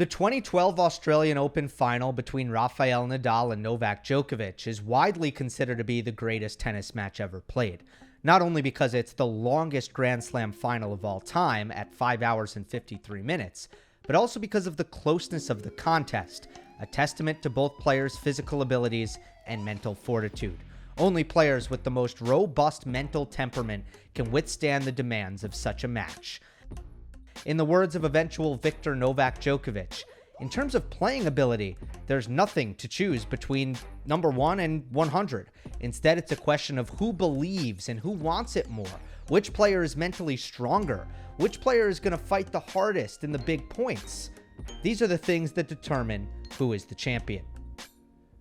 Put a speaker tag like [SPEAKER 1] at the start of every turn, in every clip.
[SPEAKER 1] The 2012 Australian Open final between Rafael Nadal and Novak Djokovic is widely considered to be the greatest tennis match ever played, not only because it's the longest Grand Slam final of all time at 5 hours and 53 minutes, but also because of the closeness of the contest, a testament to both players' physical abilities and mental fortitude. Only players with the most robust mental temperament can withstand the demands of such a match. In the words of eventual victor Novak Djokovic, in terms of playing ability, there's nothing to choose between number 1 and 100. Instead, it's a question of who believes and who wants it more, which player is mentally stronger, which player is going to fight the hardest in the big points. These are the things that determine who is the champion.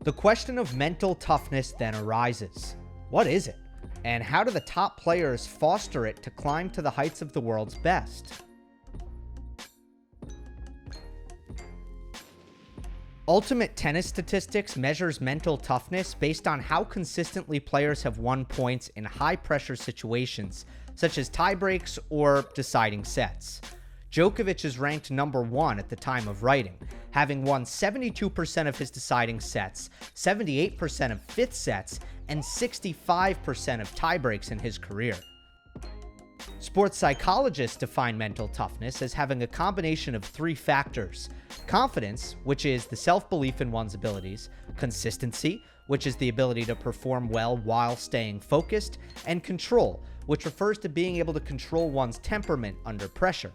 [SPEAKER 1] The question of mental toughness then arises. What is it? And how do the top players foster it to climb to the heights of the world's best? Ultimate Tennis Statistics measures mental toughness based on how consistently players have won points in high-pressure situations, such as tiebreaks or deciding sets. Djokovic is ranked number 1 at the time of writing, having won 72% of his deciding sets, 78% of fifth sets, and 65% of tiebreaks in his career. Sports psychologists define mental toughness as having a combination of 3 factors: confidence, which is the self-belief in one's abilities; consistency, which is the ability to perform well while staying focused; and control, which refers to being able to control one's temperament under pressure.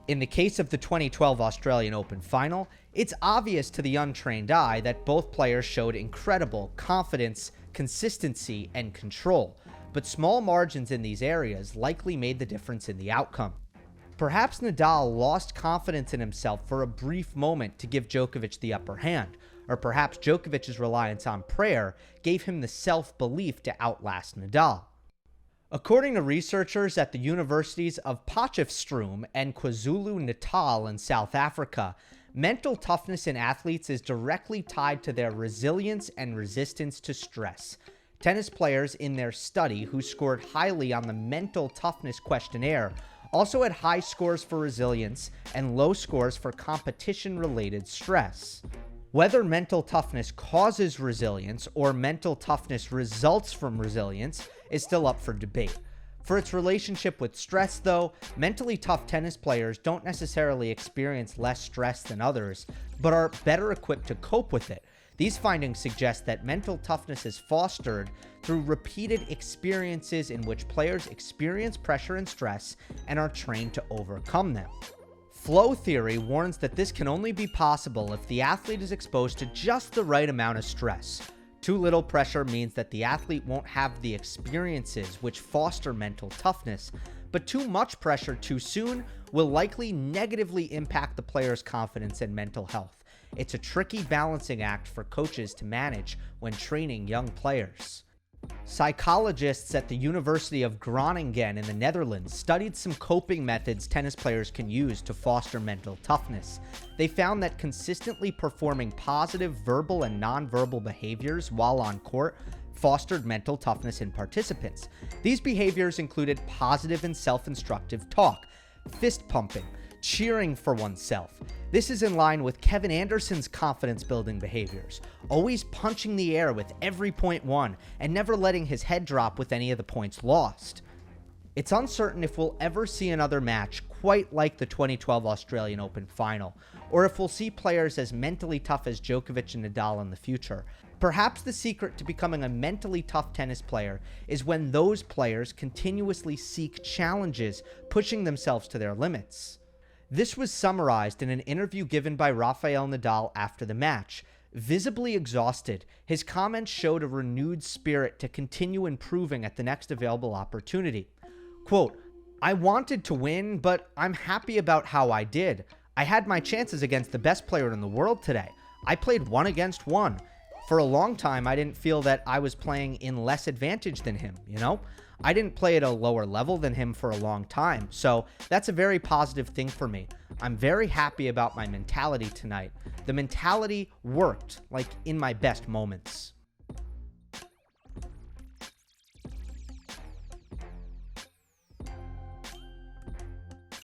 [SPEAKER 1] In the case of the 2012 Australian Open final, it's obvious to the untrained eye that both players showed incredible confidence, consistency, and control, but small margins in these areas likely made the difference in the outcome. Perhaps Nadal lost confidence in himself for a brief moment to give Djokovic the upper hand, or perhaps Djokovic's reliance on prayer gave him the self-belief to outlast Nadal. According to researchers at the universities of Potchefstroom and KwaZulu-Natal in South Africa, mental toughness in athletes is directly tied to their resilience and resistance to stress. Tennis players in their study who scored highly on the mental toughness questionnaire also had high scores for resilience and low scores for competition-related stress. Whether mental toughness causes resilience or mental toughness results from resilience is still up for debate. For its relationship with stress, though, mentally tough tennis players don't necessarily experience less stress than others, but are better equipped to cope with it. These findings suggest that mental toughness is fostered through repeated experiences in which players experience pressure and stress and are trained to overcome them. Flow theory warns that this can only be possible if the athlete is exposed to just the right amount of stress. Too little pressure means that the athlete won't have the experiences which foster mental toughness, but too much pressure too soon will likely negatively impact the player's confidence and mental health. It's a tricky balancing act for coaches to manage when training young players. Psychologists at the University of Groningen in the Netherlands studied some coping methods tennis players can use to foster mental toughness. They found that consistently performing positive verbal and nonverbal behaviors while on court fostered mental toughness in participants. These behaviors included positive and self-instructive talk, fist pumping, cheering for oneself. This is in line with Kevin Anderson's confidence-building behaviors, always punching the air with every point won and never letting his head drop with any of the points lost. It's uncertain if we'll ever see another match quite like the 2012 Australian Open final, or if we'll see players as mentally tough as Djokovic and Nadal in the future. Perhaps the secret to becoming a mentally tough tennis player is when those players continuously seek challenges, pushing themselves to their limits. This was summarized in an interview given by Rafael Nadal after the match. Visibly exhausted, his comments showed a renewed spirit to continue improving at the next available opportunity. Quote, "I wanted to win, but I'm happy about how I did. I had my chances against the best player in the world today. I played 1 against 1. For a long time, I didn't feel that I was playing in less advantage than him, I didn't play at a lower level than him for a long time, so that's a very positive thing for me. I'm very happy about my mentality tonight. The mentality worked, like in my best moments."